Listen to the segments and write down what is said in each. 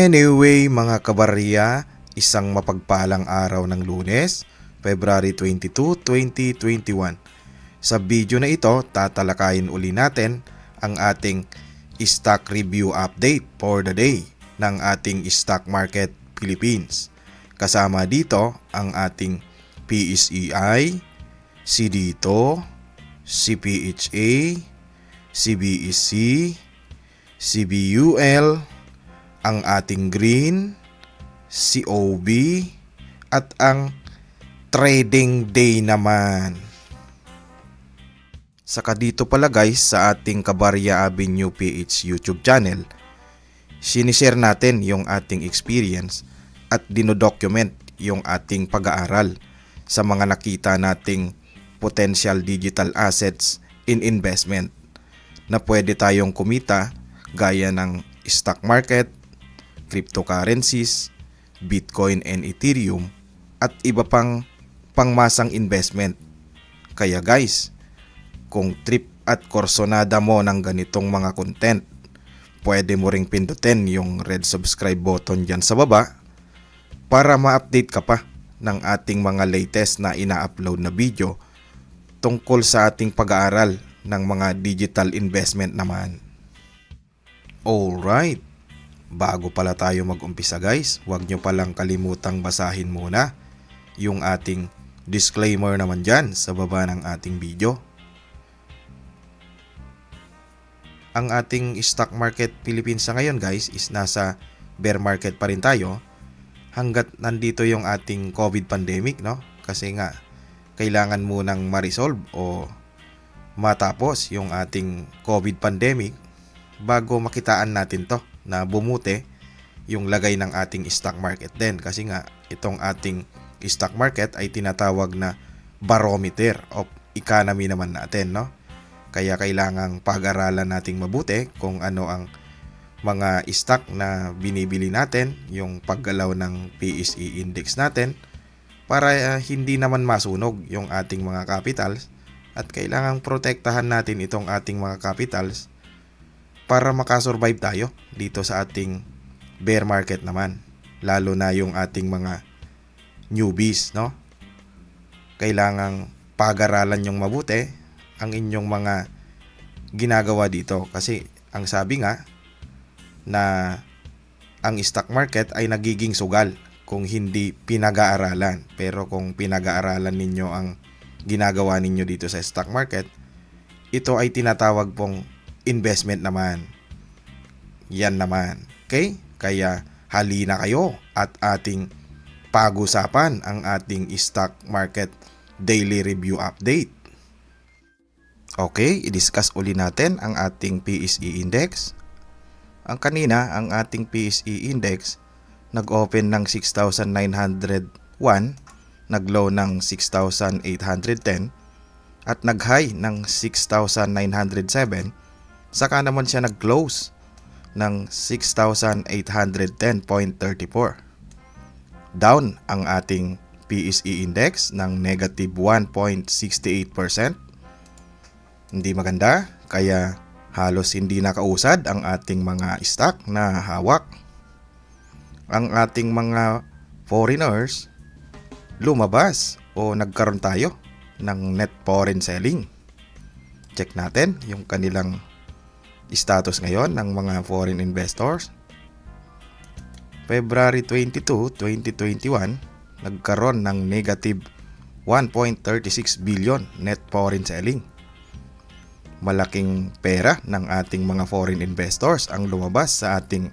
Anyway mga kabarya, isang mapagpalang araw ng Lunes, February 22, 2021. Sa video na ito, tatalakayin uli natin ang ating stock review update for the day ng ating stock market Philippines. Kasama dito ang ating PSEI, CDITO, CPHA, CBEC, CBUL, ang ating green, COB, at ang trading day naman. Saka dito pala guys sa ating Kabarya Avenue PH YouTube channel, sinishare natin yung ating experience at dinodocument yung ating pag-aaral sa mga nakita nating potential digital assets in investment na pwede tayong kumita gaya ng stock market, cryptocurrencies, Bitcoin and Ethereum at iba pang pangmasang investment. Kaya guys, kung trip at korsonada mo ng ganitong mga content, pwede mo ring pindutin yung red subscribe button dyan sa baba para ma-update ka pa ng ating mga latest na ina-upload na video tungkol sa ating pag-aaral ng mga digital investment naman. Alright, bago pala tayo mag-umpisa guys, huwag nyo palang kalimutang basahin muna yung ating disclaimer naman dyan sa baba ng ating video. Ang ating stock market Philippines sa ngayon guys is nasa bear market pa rin tayo hanggat nandito yung ating COVID pandemic, no? Kasi nga kailangan munang ma-resolve o matapos yung ating COVID pandemic bago makitaan natin to na bumuti yung lagay ng ating stock market din. Kasi nga itong ating stock market ay tinatawag na barometer of economy naman natin, no? Kaya kailangang pag-aralan nating mabuti kung ano ang mga stock na binibili natin, yung paggalaw ng PSE index natin para hindi naman masunog yung ating mga capitals, at kailangang protektahan natin itong ating mga capitals para makasurvive tayo dito sa ating bear market naman. Lalo na yung ating mga newbies, no? Kailangang pag-aralan yung mabuti ang inyong mga ginagawa dito. Kasi ang sabi nga na ang stock market ay nagiging sugal kung hindi pinag-aaralan. Pero kung pinag-aaralan ninyo ang ginagawa ninyo dito sa stock market, ito ay tinatawag pong investment naman. Yan naman. Okay? Kaya halina kayo at ating pag-usapan ang ating stock market daily review update. Okay, i-discuss uli natin ang ating PSE index. Ang kanina, ang ating PSE index nag-open ng 6,901, nag-low ng 6,810 at nag-high ng 6,907. Saka naman siya nag-close ng 6,810.34. Down ang ating PSE index ng negative 1.68%. Hindi maganda, kaya halos hindi nakausad ang ating mga stock na hawak. Ang ating mga foreigners lumabas o nagkaroon tayo ng net foreign selling. Check natin yung kanilang status ngayon ng mga foreign investors. February 22, 2021, nagkaroon ng negative 1.36 billion net foreign selling. Malaking pera ng ating mga foreign investors ang lumabas sa ating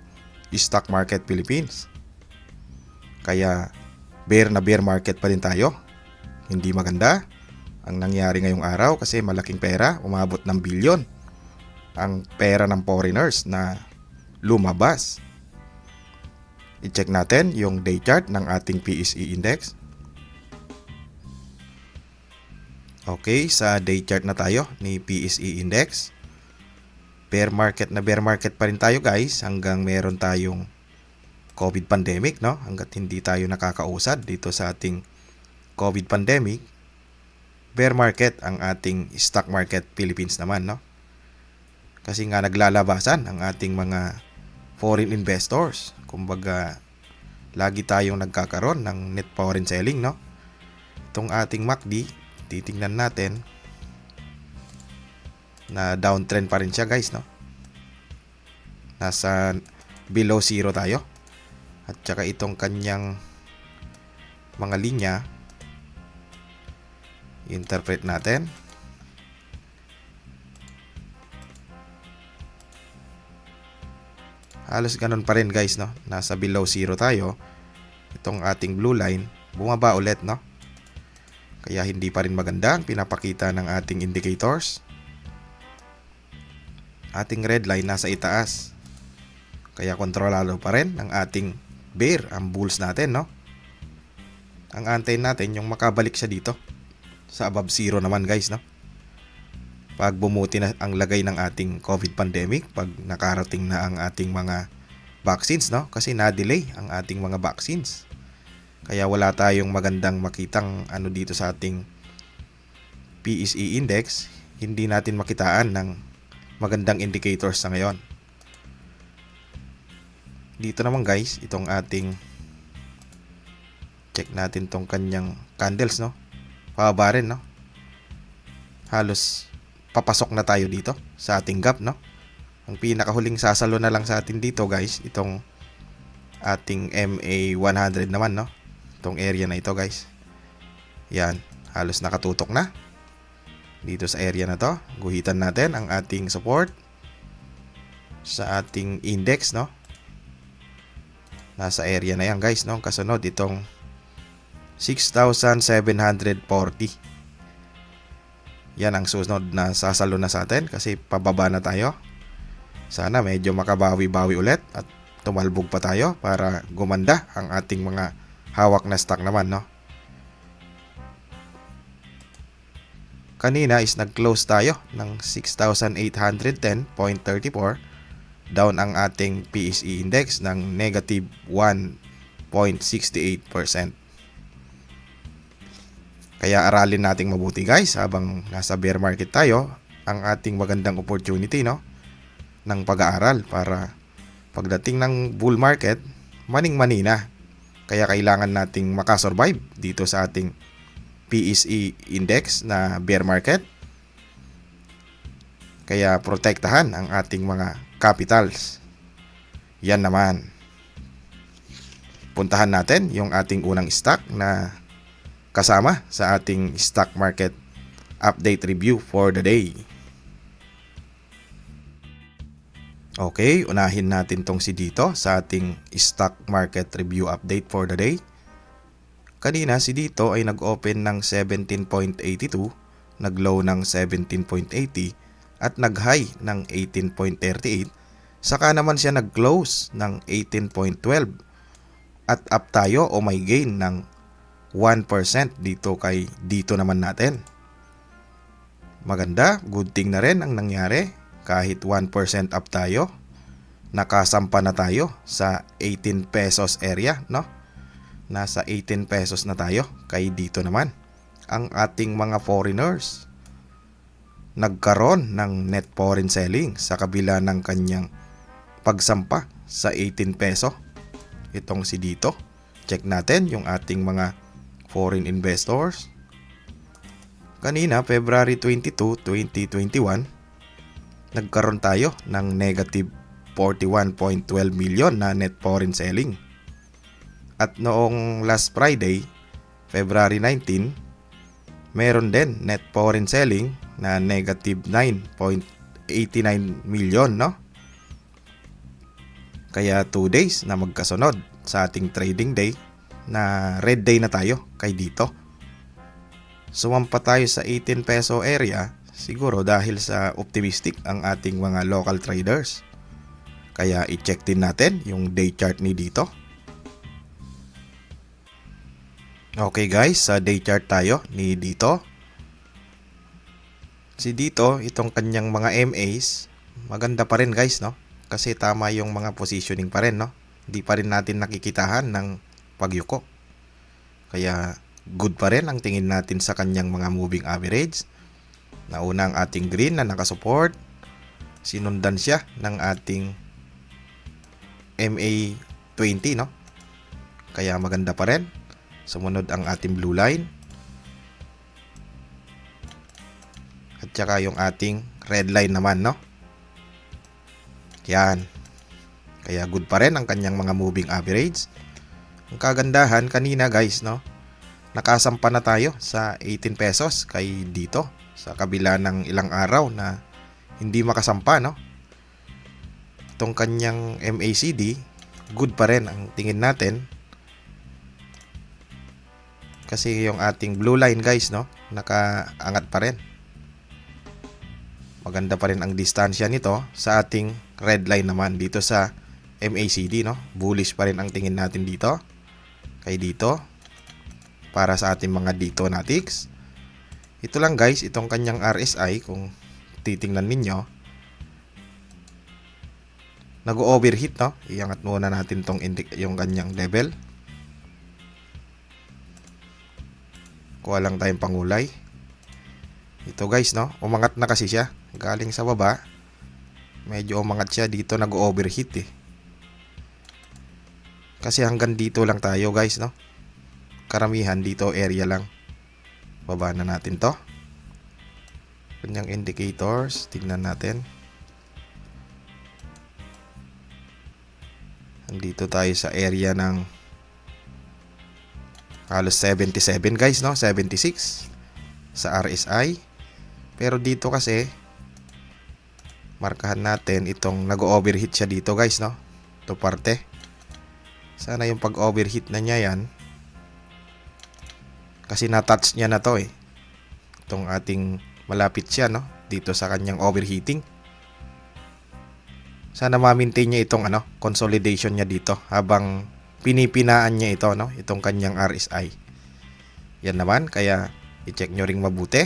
stock market Philippines. Kaya bear na bear market pa rin tayo. Hindi maganda ang nangyari ngayong araw kasi malaking pera, umabot ng bilyon ang pera ng foreigners na lumabas. I-check natin yung day chart ng ating PSE index. Okay, sa day chart na tayo ni PSE index. Bear market na bear market pa rin tayo guys hanggang meron tayong COVID pandemic, no? Hanggat hindi tayo nakakausad dito sa ating COVID pandemic, bear market ang ating stock market Philippines naman, no? Kasi nga naglalabasan ang ating mga foreign investors. Kumbaga, lagi tayong nagkakaroon ng net foreign selling, no? Itong ating MACD, titingnan natin na downtrend pa rin siya, guys, no? Nasa below zero tayo. At saka itong kanyang mga linya, interpret natin. Halos ganun pa rin, guys, no? Nasa below zero tayo. Itong ating blue line, bumaba ulit, no? Kaya hindi pa rin maganda ang pinapakita ng ating indicators. Ating red line nasa itaas. Kaya kontrolado pa rin ang ating bear, ang bulls natin, no? Ang antayin natin yung makabalik siya dito sa above zero naman, guys, no? Pag bumuti na ang lagay ng ating COVID pandemic, pag nakarating na ang ating mga vaccines, no? Kasi na-delay ang ating mga vaccines. Kaya wala tayong magandang makitang ano dito sa ating PSE index. Hindi natin makitaan ng magandang indicators sa ngayon. Dito naman, guys, itong ating check natin tong kanyang candles, no? Pababa rin, no? Halos papasok na tayo dito sa ating gap, no? Ang pinakahuling sasalo na lang sa atin dito, guys, itong ating MA100 naman, no? Itong area na ito, guys. Yan, halos nakatutok na dito sa area na to. Guhitan natin ang ating support sa ating index, no? Nasa area na yan, guys, no? Kasunod itong 6,740. Yan ang susunod na sasalo na sa atin kasi pababa na tayo. Sana medyo makabawi-bawi ulit at tumalbog pa tayo para gumanda ang ating mga hawak na stock naman, no? Kanina is nag-close tayo ng 6,810.34. Down ang ating PSE index ng negative 1.68%. Kaya aralin nating mabuti, guys, habang nasa bear market tayo, ang ating magandang opportunity, no, ng pag-aaral para pagdating ng bull market, maning-mani na. Kaya kailangan nating makasurvive dito sa ating PSE index na bear market. Kaya protektahan ang ating mga capitals. Yan naman. Puntahan natin yung ating unang stock na kasama sa ating stock market update review for the day. Okay, unahin natin tong si Dito sa ating stock market review update for the day. Kanina si Dito ay nag-open ng 17.82, nag-low ng 17.80 at nag-high ng 18.38. Saka naman siya nag-close ng 18.12 at up tayo o may gain ng 1% dito kay Dito naman natin. Maganda, good thing na rin ang nangyari. Kahit 1% up tayo, nakasampa na tayo sa 18 pesos area, no? Nasa 18 pesos na tayo kay Dito naman. Ang ating mga foreigners nagkaroon ng net foreign selling sa kabila ng kanyang pagsampa sa 18 peso. Itong si Dito. Check natin yung ating mga foreign investors. Kanina, February 22, 2021, nagkaroon tayo ng negative 41.12 million na net foreign selling. At noong last Friday, February 19, meron din net foreign selling na negative 9.89 million, no? Kaya 2 days na magkasunod sa ating trading day na red day na tayo kay Dito. Sumampa tayo sa 18 peso area siguro dahil sa optimistic ang ating mga local traders. Kaya i-check din natin yung day chart ni Dito. Okay guys, sa day chart tayo ni Dito. Si Dito, itong kanyang mga MAs, maganda pa rin guys, no? Kasi tama yung mga positioning pa rin, no? Hindi pa rin natin nakikitahan ng pagyuko. Kaya good pa rin ang tingin natin sa kanyang mga moving average. Nauna ang ating green na nakasupport. Sinundan siya ng ating MA20, no? Kaya maganda pa rin. Sumunod ang ating blue line. At saka yung ating red line naman, no? Yan. Kaya good pa rin ang kanyang mga moving average. Ang kagandahan kanina guys, no? Nakasampa na tayo sa 18 pesos kay dito. Sa kabila ng ilang araw na hindi makasampa, no? Itong kanyang MACD, good pa rin ang tingin natin. Kasi yung ating blue line guys, no? Nakaangat pa rin. Maganda pa rin ang distansya nito sa ating red line naman dito sa MACD, no? Bullish pa rin ang tingin natin dito. Kay dito. Para sa ating mga dito natics. Ito lang guys, itong kanyang RSI kung titingnan ninyo. Nag-overheat, no? Iangat muna natin tong yung kanyang level. Kuha lang tayong pangulay. Ito guys, no? Umangat na kasi siya. Galing sa baba. Medyo umangat siya dito, nag-overheat eh. Kasi hanggang dito lang tayo guys, no? Karamihan dito area lang. Baba na natin to. Kanyang indicators, tingnan natin. Nandito tayo sa area ng halos 77 guys, no? 76 sa RSI. Pero dito kasi markahan natin itong nag-overheat siya dito guys, no? Ito parte. Sana yung pag-overheat na niya yan. Kasi na-touch niya na to eh. Itong ating malapit siya, no? Dito sa kanyang overheating. Sana ma-maintain niya itong consolidation niya dito habang pinipinaan niya ito, no? Itong kanyang RSI. Yan naman, kaya i-check nyo ring mabuti.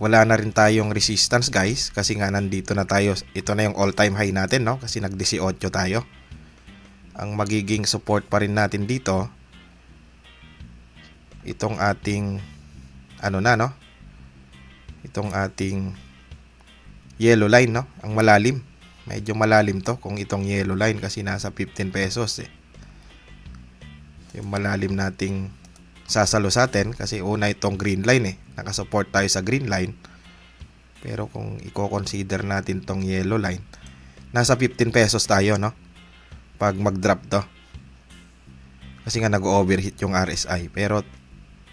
Wala na rin tayong resistance guys kasi nga nandito na tayo. Ito na yung all-time high natin, no? Kasi nag-18 tayo. Ang magiging support pa rin natin dito itong ating no? Itong ating yellow line, no? Ang malalim. Medyo malalim to kung itong yellow line kasi nasa 15 pesos eh. Yung malalim nating sasalo sa atin kasi una itong green line eh. Nakasupport tayo sa green line. Pero kung i-consider natin tong yellow line, nasa 15 pesos tayo, no? Pag mag-drop to. Kasi nga nag-overheat yung RSI. Pero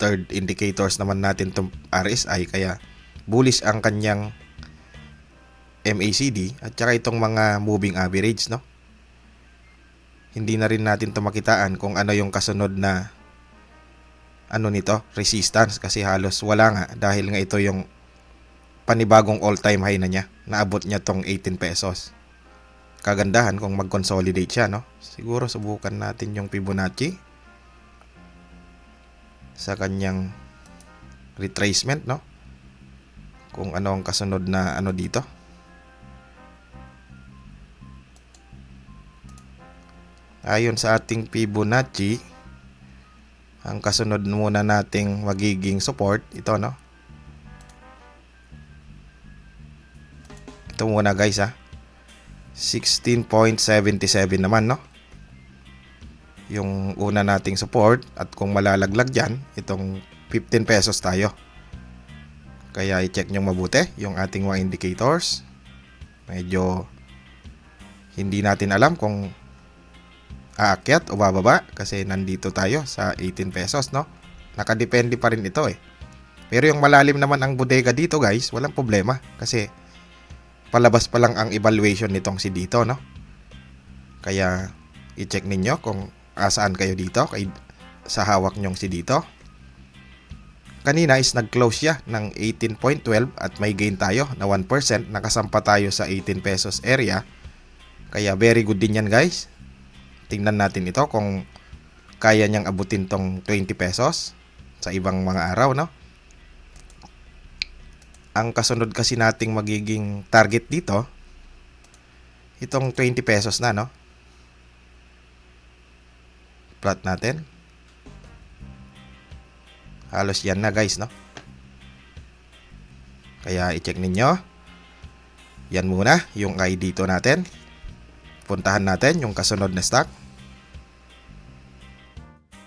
third indicators naman natin tong RSI kaya bullish ang kanyang MACD at saka itong mga moving average, no? Hindi na rin natin to makitaan kung ano yung kasunod na nito, resistance kasi halos wala nga dahil nga ito yung panibagong all-time high na niya. Naabot niya tong 18 pesos. Kagandahan kung mag-consolidate siya, no? Siguro subukan natin yung Fibonacci sa kanyang retracement, no? Kung ano ang kasunod na dito. Ayon sa ating Fibonacci, ang kasunod muna nating magiging support, ito, no? Ito muna guys, 16.77 naman, no? Yung una nating support at kung malalaglag dyan, itong 15 pesos tayo. Kaya i-check nyo mabuti yung ating mga indicators. Medyo hindi natin alam kung aakyat o bababa kasi nandito tayo sa 18 pesos, no? Nakadepende pa rin ito eh. Pero yung malalim naman ang bodega dito guys, walang problema kasi palabas pa lang ang evaluation nitong si dito, no? Kaya i-check ninyo kung asaan kayo dito sa hawak nyong si dito. Kanina is nag-close siya ng 18.12 at may gain tayo na 1%. Nakasampa tayo sa 18 pesos area. Kaya very good din yan guys. Tingnan natin ito kung kaya niyang abutin tong 20 pesos sa ibang mga araw, no? Ang kasunod kasi nating magiging target dito, itong 20 pesos na, no? Plot natin. Halos yan na guys, no? Kaya i-check ninyo. Yan muna yung kay dito natin. Puntahan natin yung kasunod na stock.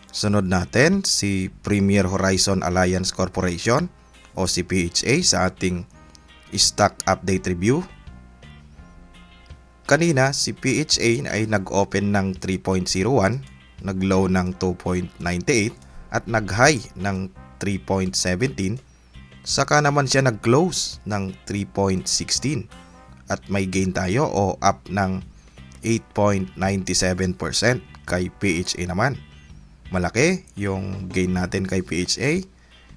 Sunod natin si Premier Horizon Alliance Corporation o si PHA sa ating stock update review. Kanina si PHA ay nag-open ng 3.01, nag-low ng 2.98 at nag-high ng 3.17. Saka naman siya nag-close ng 3.16 at may gain tayo o up ng 8.97% kay PHA naman. Malaki yung gain natin kay PHA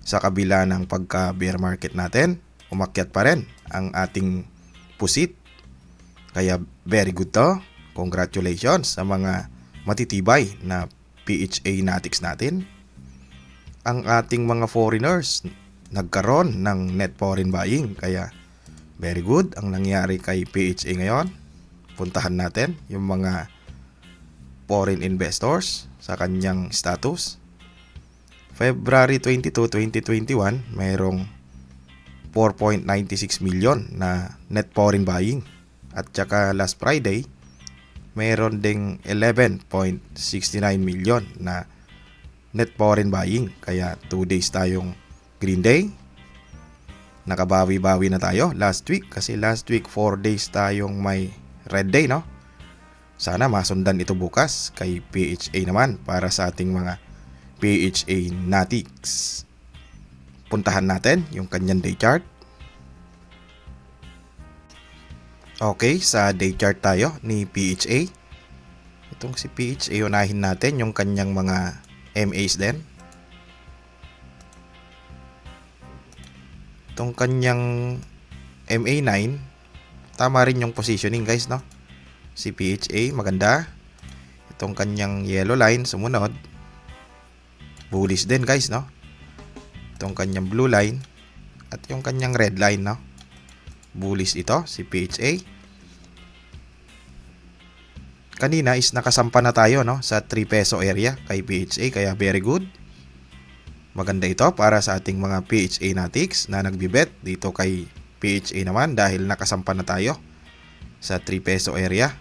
sa kabila ng pagka-bear market natin. Umakyat pa rin ang ating pusit. Kaya very good to. Congratulations sa mga matitibay na PHA natics natin. Ang ating mga foreigners nagkaroon ng net foreign buying. Kaya very good ang nangyari kay PHA ngayon. Puntahan natin yung mga foreign investors sa kanyang status. February 22, 2021, mayroong 4.96 million na net foreign buying. At saka last Friday, mayroon ding 11.69 million na net foreign buying. Kaya 2 days tayong green day. Nakabawi-bawi na tayo last week kasi last week 4 days tayong may red day, no? Sana masundan ito bukas kay PHA naman para sa ating mga PHA natics. Puntahan natin yung kanyang day chart. Okay, sa day chart tayo ni PHA. Itong si PHA, unahin natin yung kanyang mga MAs din. Itong kanyang MA9, tama rin yung positioning guys, no? Si PHA, maganda. Itong kanyang yellow line, sumunod. Bullish din guys, no? Itong kanyang blue line. At yung kanyang red line, no? Bullish ito, si PHA. Kanina is nakasampa na tayo, no? Sa 3 peso area kay PHA, kaya very good. Maganda ito para sa ating mga PHA natics na nagbibet dito kay PHA naman dahil nakasampa na tayo sa 3 peso area.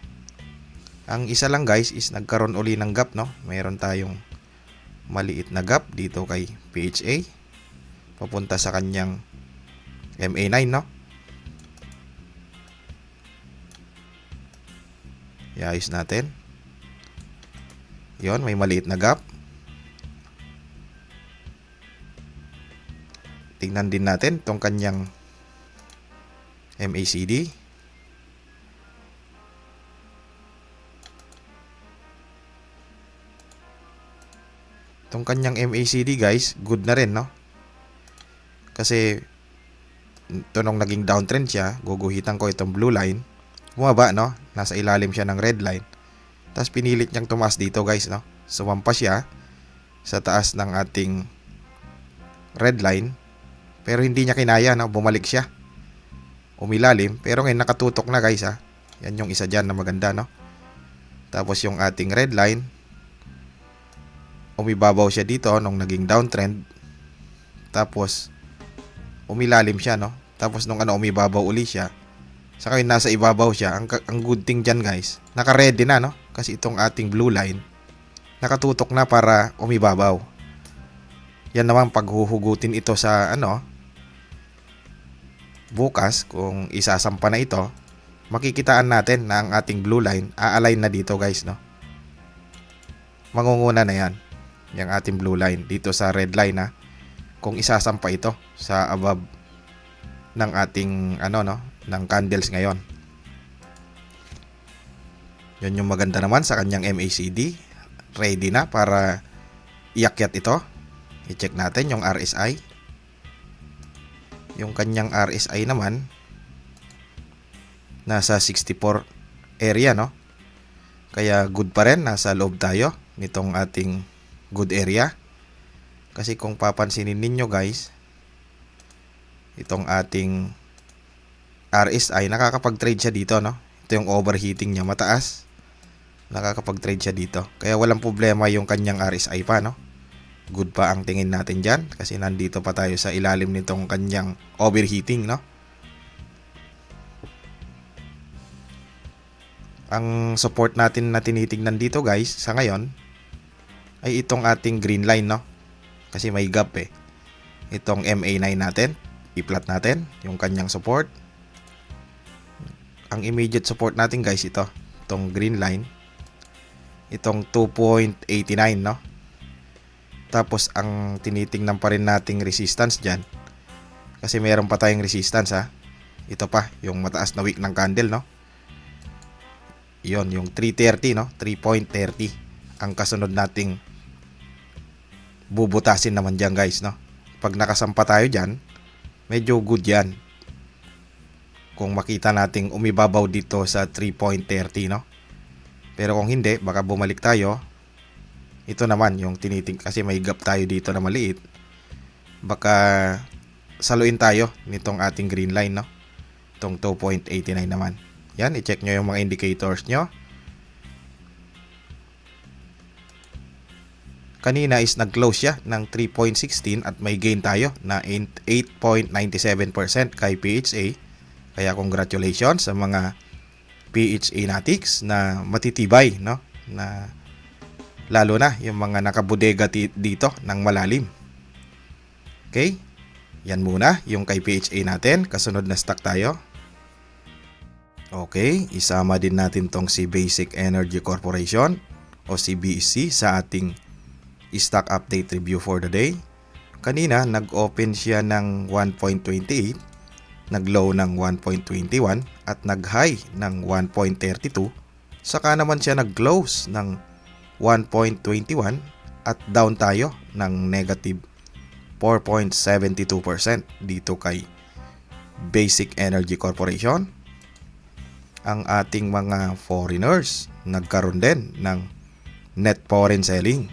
Ang isa lang guys is nagkaroon uli ng gap, no? Mayroon tayong maliit na gap dito kay PHA papunta sa kanyang MA9, no? Iayos natin. Yon, may maliit na gap. Tingnan din natin tong kanyang MACD. Itong kanyang MACD guys, good na rin, no? Kasi ito nung naging downtrend siya, guguhitan ko itong blue line. Bumaba, no? Nasa ilalim siya ng red line. Tapos pinilit niyang tumaas dito guys, no? Sumampa siya sa taas ng ating red line. Pero hindi niya kinaya, no? Bumalik siya. Umilalim. Pero ngayon nakatutok na guys, ha? Yan yung isa dyan na maganda, no? Tapos yung ating red line, umibabaw siya dito nung naging downtrend. Tapos umilalim siya, no? Tapos nung umibabaw uli siya. Saka yung nasa ibabaw siya. Ang good thing dyan guys, naka-ready na, no? Kasi itong ating blue line nakatutok na para umibabaw. Yan naman paghuhugutin ito sa bukas, kung isasampa na ito, makikitaan natin na ang ating blue line a-align na dito guys, no? Mangunguna na yan yung ating blue line dito sa red line, ha? Kung isasampa ito sa above ng ating ng candles ngayon. Yan yung maganda naman sa kanyang MACD. Ready na para iakyat ito. I-check natin yung RSI. Yung kanyang RSI naman nasa 64 area, no? Kaya good pa rin, nasa loob tayo nitong ating good area. Kasi kung papansinin ninyo guys, itong ating RSI, nakakapag-trade siya dito, no? Ito yung overheating niya, mataas. Nakakapag-trade siya dito. Kaya walang problema yung kanyang RSI pa, no? Good pa ang tingin natin dyan kasi nandito pa tayo sa ilalim nitong kanyang overheating, no? Ang support natin na tinitingnan dito guys sa ngayon ay itong ating green line, no? Kasi may gap eh. Itong MA9 natin, i-plot natin yung kanyang support. Ang immediate support natin guys ito, itong green line. Itong 2.89, no? Tapos ang tinitingnan pa rin nating resistance dyan, kasi meron pa tayong resistance ha. Ito pa, yung mataas na wick ng candle, no? Yon, yung 330, no? 3.30 ang kasunod nating bubutasin naman dyan guys, no? Pag nakasampa tayo dyan, medyo good yan. Kung makita nating umibabaw dito sa 3.30, no? Pero kung hindi, baka bumalik tayo. Ito naman yung tiniting, kasi may gap tayo dito na maliit. Baka saluin tayo nitong ating green line, no? Itong 2.89 naman. Yan, i-check nyo yung mga indicators nyo. Kanina is nag-close siya ng 3.16 at may gain tayo na 8.97% kay PHA. Kaya congratulations sa mga PHA natics na matitibay, no? Na lalo na yung mga nakabodega dito ng malalim. Okay? Yan muna yung kay PHA natin. Kasunod na stock tayo. Okay, isama din natin tong si Basic Energy Corporation o si BEC sa ating stock update review for the day. Kanina nag-open siya ng 1.28, nag-low ng 1.21 at nag-high ng 1.32. Saka naman siya nag-close ng 1.21 at down tayo ng negative 4.72% dito kay Basic Energy Corporation. Ang ating mga foreigners nagkaroon din ng net foreign selling.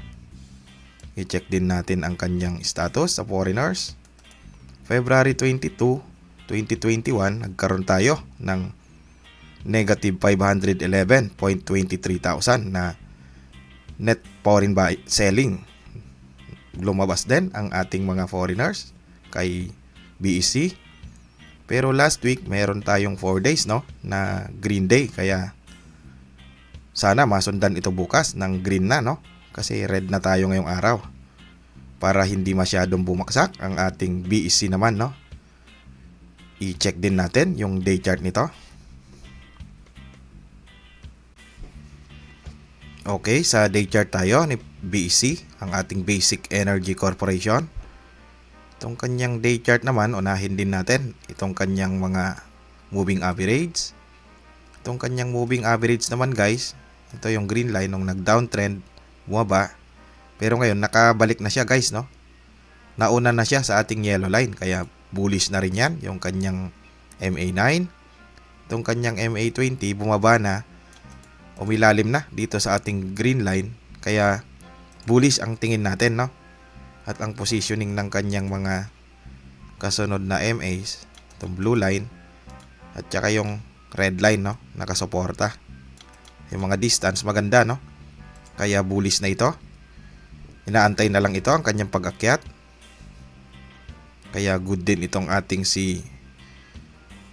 I-check din natin ang kanyang status sa foreigners. February 22, 2021, nagkaroon tayo ng negative 511.23 thousand na net foreign selling. Lumabas din ang ating mga foreigners kay BEC. Pero last week, meron tayong 4 days, no, na green day. Kaya sana masundan ito bukas ng green na, no? Kasi red na tayo ngayong araw. Para hindi masyadong bumaksak ang ating BEC naman, no? I-check din natin yung day chart nito. Okay, sa day chart tayo ni BEC, ang ating Basic Energy Corporation. Itong kanyang day chart naman, unahin din natin itong kanyang mga moving average. Itong kanyang moving average naman guys, ito yung green line nung nag-downtrend, bumaba. Pero ngayon nakabalik na siya guys, no? Nauna na siya sa ating yellow line, kaya bullish na rin yan yung kanyang MA9. Itong kanyang MA20 bumaba na, umilalim na dito sa ating green line, kaya bullish ang tingin natin, no? At ang positioning ng kanyang mga kasunod na MAs, itong blue line at saka yung red line, no, nakasuporta. Yung mga distance maganda, no? Kaya bullish na ito. Inaantay na lang ito ang kanyang pag-akyat. Kaya good din itong ating si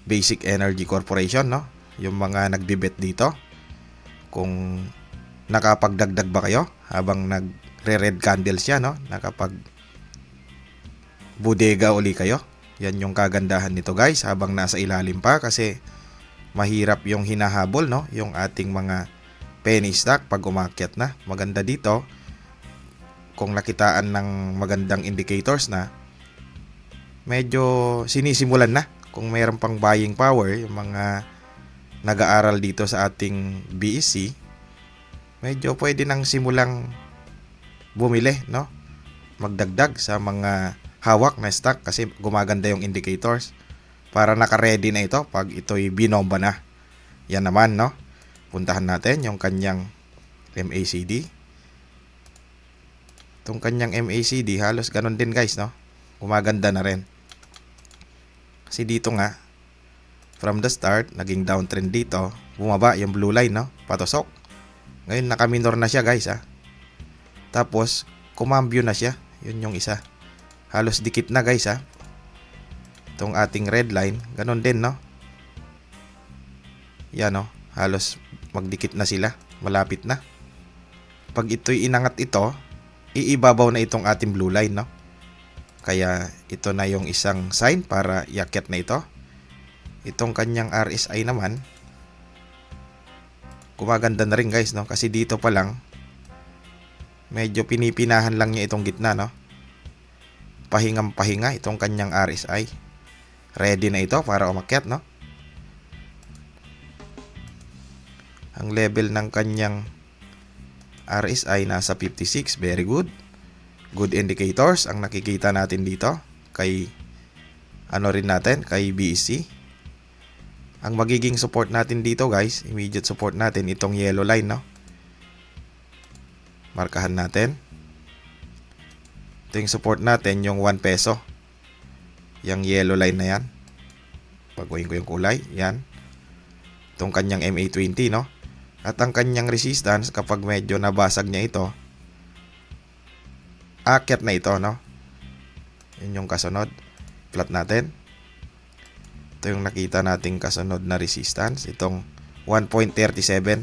Basic Energy Corporation, no? Yung mga nagbibet dito, kung nakapagdagdag ba kayo habang nagre-red candle siya, no? Nakapag bodega uli kayo. Yan yung kagandahan nito guys habang nasa ilalim pa, kasi mahirap yung hinahabol, no? Yung ating mga penny stock pag umakyat na. Maganda dito kung nakitaan ng magandang indicators na medyo sinisimulan na, kung mayroon pang buying power yung mga nag-aaral dito sa ating BEC, medyo pwede nang simulang bumili, no? Magdagdag sa mga hawak na stock kasi gumaganda yung indicators para naka-ready na ito pag ito'y binomba na. Yan naman, no? Puntahan natin yung kanyang MACD. Itong kanyang MACD halos ganun din guys, no? Gumaganda na rin. Kasi dito nga, from the start, naging downtrend dito, bumaba yung blue line, no? Patusok. Ngayon naka-minor na siya guys, ha? Tapos kumambyo na siya. Yun yung isa. Halos dikit na guys, ha? Itong ating red line, ganun din, no? Yan, no? Halos magdikit na sila, malapit na. Pag ito'y inangat ito, iibabaw na itong ating blue line, no? Kaya ito na yung isang sign para iakyat na ito. Itong kanyang RSI naman, gumaganda na rin guys, no? Kasi dito pa lang, medyo pinipinahan lang niya itong gitna, no? Pahingang pahinga itong kanyang RSI. Ready na ito para umakyat, no? Ang level ng kanyang RSI nasa 56, very good. Good indicators ang nakikita natin dito kay kay BSC. Ang magiging support natin dito guys, immediate support natin itong yellow line, no? Markahan natin. Ito yung support natin, yung 1 peso. Yung yellow line na yan. Pagawin ko yung kulay, yan. Itong kanyang MA20, no? At ang kanyang resistance, kapag medyo nabasag niya ito, akyat na ito, no? Yun yung kasunod. Plot natin. Ito yung nakita nating kasunod na resistance. Itong 1.37.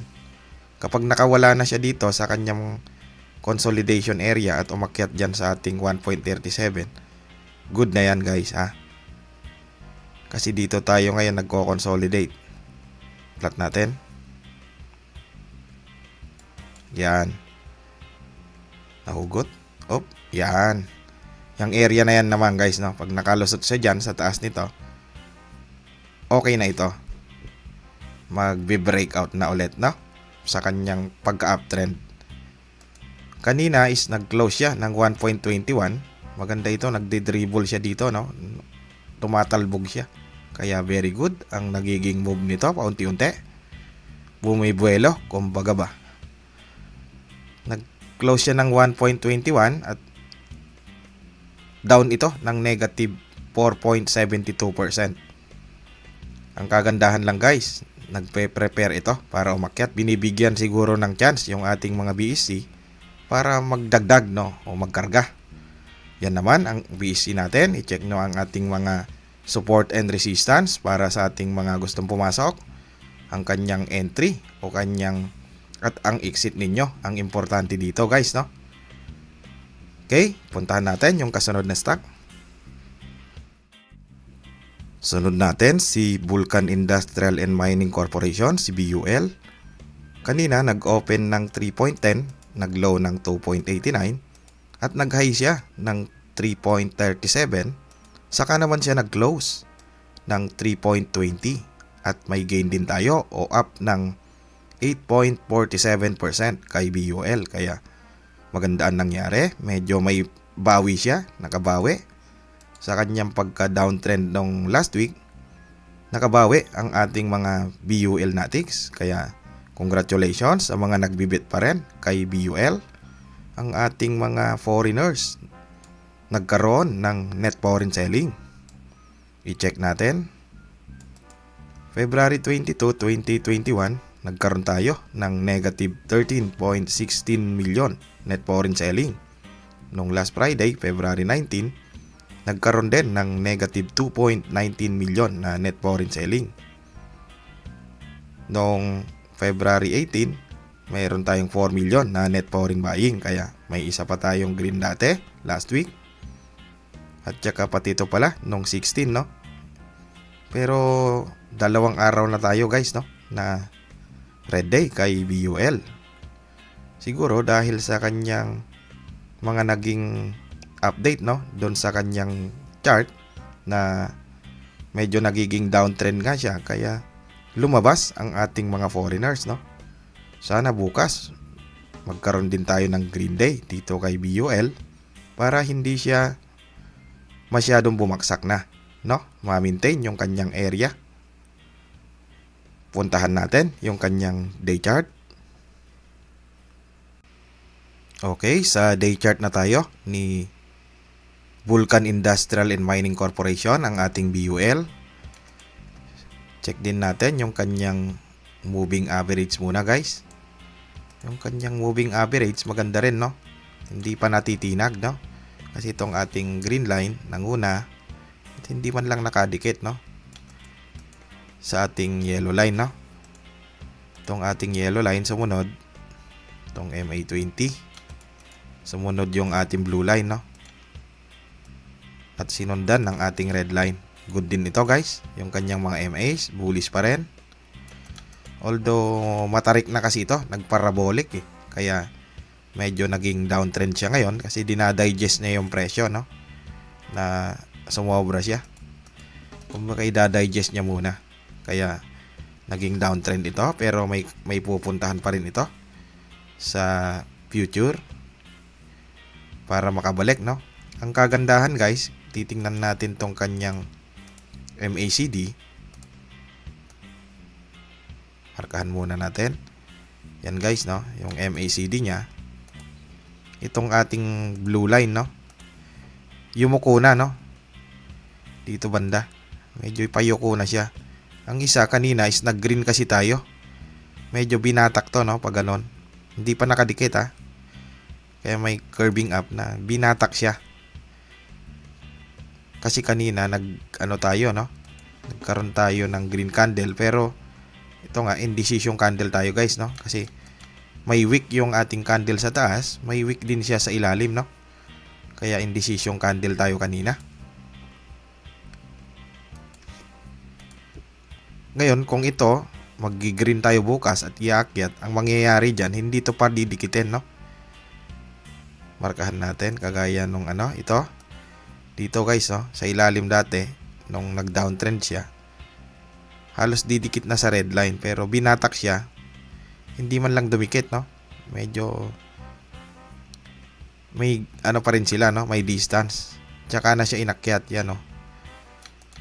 Kapag nakawala na siya dito sa kanyang consolidation area at umakyat dyan sa ating 1.37, good na yan guys, ha? Kasi dito tayo ngayon nagko-consolidate. Plot natin. Yan. Nahugot. Op, yan. Yung area na yan naman guys, no? Pag nakalusot siya dyan sa taas nito, okay na ito. Magbe-breakout na ulit, no? Sa kanyang pagka-uptrend. Kanina is nag-close siya ng 1.21. Maganda ito, nagde-dribble siya dito, no? Tumatalbog siya. Kaya very good ang nagiging move nito, paunti-unti. Bumibuelo, kumbaga ba. Nag-close siya ng 1.21 at down ito ng negative 4.72%. Ang kagandahan lang guys, nagpe-prepare ito para umakyat. Binibigyan siguro ng chance yung ating mga BSC para magdagdag, no, o magkarga. Yan naman ang BSC natin. I-check nyo ang ating mga support and resistance para sa ating mga gustong pumasok. Ang kanyang entry o kanyang at ang exit ninyo. Ang importante dito guys, no? Okay, puntahan natin yung kasunod na stock. Sunod natin si Vulcan Industrial and Mining Corporation, si BUL. Kanina nag-open ng 3.10, nag-low ng 2.89 at nag-high siya ng 3.37. Saka naman siya nag-close ng 3.20 at may gain din tayo o up ng 8.47% kay BUL. Kaya maganda ang nangyari. Medyo may bawi siya, nakabawi. Sa kanyang pagka-downtrend nung last week, nakabawi ang ating mga BUL natics. Kaya congratulations sa mga nagbibit pa rin kay BUL. Ang ating mga foreigners nagkaroon ng net foreign selling. I-check natin. February 22, 2021, nagkaroon tayo ng negative 13.16 million net foreign selling. Nung last Friday, February 19, nagkaroon din ng negative 2.19 million na net foreign selling. Noong February 18, mayroon tayong 4 million na net foreign buying. Kaya may isa pa tayong green dati last week. At saka pati ito pala nung 16, no? Pero 2 araw na tayo guys, no? Na red day kay BUL. Siguro dahil sa kanyang mga naging update, no, doon sa kanyang chart na medyo nagiging downtrend nga siya, kaya lumabas ang ating mga foreigners, no. Sana bukas magkaroon din tayo ng green day dito kay BUL para hindi siya masyadong bumaksak na, no, ma-maintain yung kanyang area. Puntahan natin yung kanyang day chart. Okay, sa day chart na tayo ni Vulcan Industrial and Mining Corporation, ang ating BUL. Check din natin yung kanyang moving average muna guys. Yung kanyang moving average maganda rin, no? Hindi pa natitinag, no? Kasi itong ating green line nanguna at hindi man lang nakadikit, no, sa ating yellow line, no? Itong ating yellow line, sumunod itong MA20. Sumunod yung ating blue line, no? At sinundan ng ating red line. Good din ito guys. Yung kanyang mga MAs, bullish pa rin. Although matarik na kasi ito, nagparabolic eh. Kaya medyo naging downtrend siya ngayon kasi dinadigest niya yung presyo, no? Na sumobra siya. Kumbaga i-digest niya muna. Kaya naging downtrend ito, pero may pupuntahan pa rin ito sa future para makabalik, no? Ang kagandahan guys, titingnan natin tong kanyang MACD. Markahan muna natin. Yan guys, no? Yung MACD niya. Itong ating blue line, no? Yumuko na, no? Dito banda. Medyo payuko na siya. Ang isa kanina is nag-green kasi tayo. Medyo binatak to, no? Pag ganon. Hindi pa nakadikit, ha? Kaya may curving up na binatak siya. Kasi kanina tayo, no? Nagkaroon tayo ng green candle, pero ito nga indecision candle tayo guys, no? Kasi may wick yung ating candle sa taas, may wick din siya sa ilalim, no? Kaya indecision candle tayo kanina. Ngayon, kung ito mag-green tayo bukas at iakyat, ang mangyayari dyan, hindi to pa didikitin, no? Markahan natin kagaya nung ito. Dito guys, no, sa ilalim dati nung nag-downtrend siya, halos didikit na sa red line, pero binatak siya. Hindi man lang dumikit, no. Medyo may pa rin sila, no, may distance. Tsaka na siya inakyat, yan, no.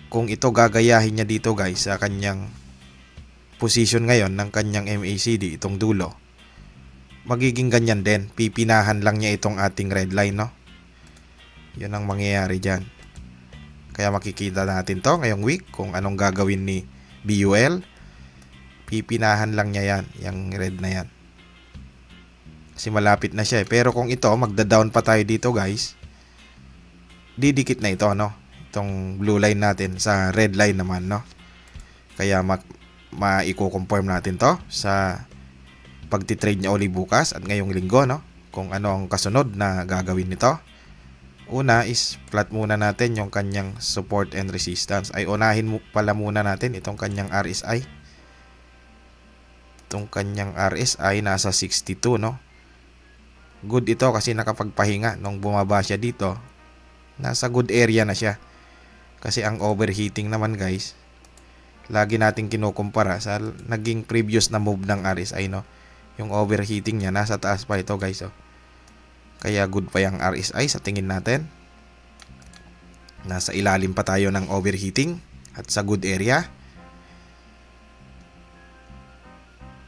Kung ito gagayahin niya dito guys sa kanyang position ngayon ng kanyang MACD, itong dulo, magiging ganyan din. Pipinahan lang niya itong ating red line, no? Yun ang mangyayari dyan. Kaya makikita natin to ngayong week kung anong gagawin ni BUL. Pipinahan lang niya yan, yung red na yan. Kasi malapit na siya eh. Pero kung ito, magda-down pa tayo dito guys, didikit na ito, no? Itong blue line natin sa red line naman, no? Kaya ma-i-confirm natin to sa pagtitrade niya uli bukas at ngayong linggo, no? Kung ano ang kasunod na gagawin nito. Una is flat muna natin yung kanyang support and resistance. Ay unahin pala muna natin itong kanyang RSI. Itong kanyang RSI nasa 62, no? Good ito kasi nakapagpahinga nung bumaba siya dito. Nasa good area na siya. Kasi ang overheating naman guys, lagi natin kinukumpara sa naging previous na move ng RSI, no? Yung overheating niya nasa taas pa ito guys, oh. Kaya good pa yung RSI sa tingin natin. Nasa ilalim pa tayo ng overheating at sa good area.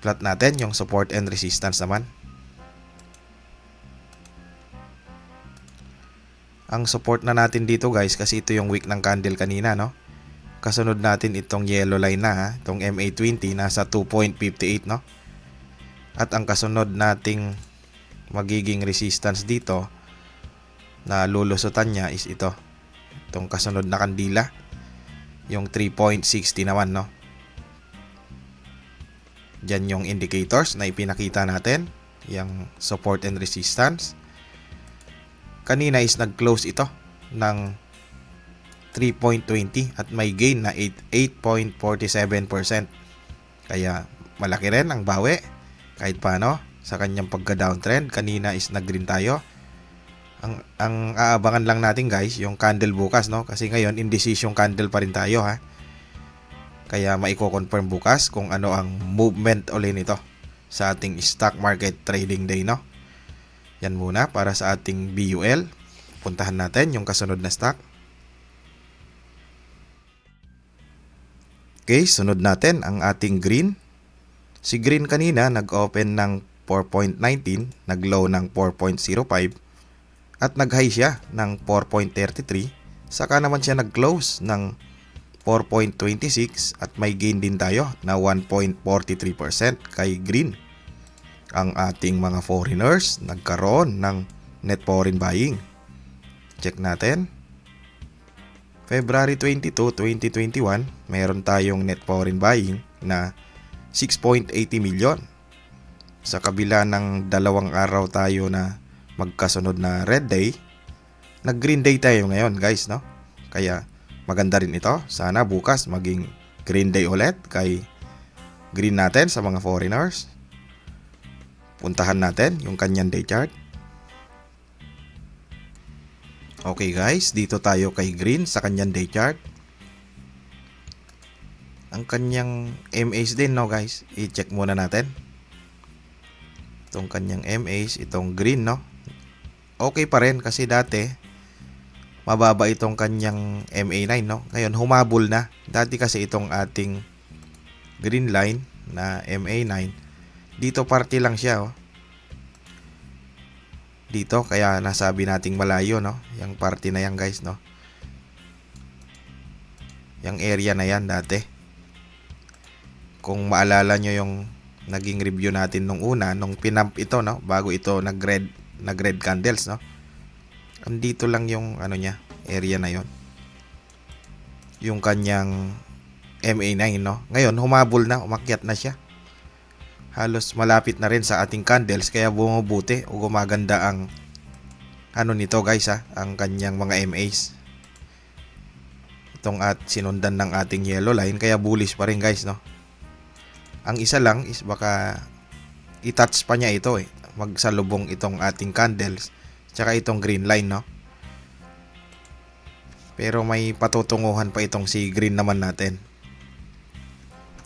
Plot natin yung support and resistance naman. Ang support na natin dito guys, kasi ito yung wick ng candle kanina, no? Kasunod natin itong yellow line na, ha? Itong MA20 nasa 2.58, no? At ang kasunod nating magiging resistance dito na lulusutan niya is ito. Itong kasunod na kandila, yung 3.60 naman, no? Diyan yung indicators na ipinakita natin, yung support and resistance. Kanina is nag-close ito ng 3.20 at may gain na 8.47%. Kaya malaki rin ang bawi kahit paano sa kanyang pagka-downtrend. Kanina is nag-green tayo. Ang aabangan lang natin guys yung candle bukas, no? Kasi ngayon indecision candle pa rin tayo, ha. Kaya maiko-confirm bukas kung ano ang movement ulit nito sa ating stock market trading day, no? Yan muna para sa ating BUL. Puntahan natin yung kasunod na stock. Okay, sunod natin ang ating green. Si green kanina nag-open ng 4.19, nag-low ng 4.05 at nag-high siya ng 4.33. Saka naman siya nag-close ng 4.26 at may gain din tayo na 1.43% kay green. Ang ating mga foreigners nagkaroon ng net foreign buying. Check natin. February 22, 2021, meron tayong net foreign buying na 6.80 million. Sa kabila ng 2 araw tayo na magkasunod na red day, nag-green day tayo ngayon guys, no? Kaya maganda rin ito. Sana bukas maging green day ulit kay green natin sa mga foreigners. Puntahan natin yung kanyang day chart. Okay guys, dito tayo kay green sa kanyang day chart. Ang kanyang MAs din, no guys, i-check muna natin. Itong kanyang MAs, itong green, no? Okay pa rin kasi dati mababa itong kanyang MA9, no? Ngayon humabol na. Dati kasi itong ating green line na MA9, dito party lang siya, oh. Dito kaya nasabi nating malayo, no? Yang party na yan guys, no? Yang area na yan dati. Kung maalala nyo yung naging review natin nung una, nung pinump ito, no? Bago ito nag-red candles, no? Andito lang yung ano niya, area na yon. Yung kanyang MA9, no? Ngayon humabol na, umakyat na siya. Halos malapit na rin sa ating candles kaya bumubuti o gumaganda ang ano nito guys, ang kanyang mga MAs. Itong at sinundan ng ating yellow line kaya bullish pa rin guys, no? Ang isa lang is baka i-touch pa niya ito, magsalubong itong ating candles tsaka itong green line, no? Pero may patutunguhan pa itong si green naman natin.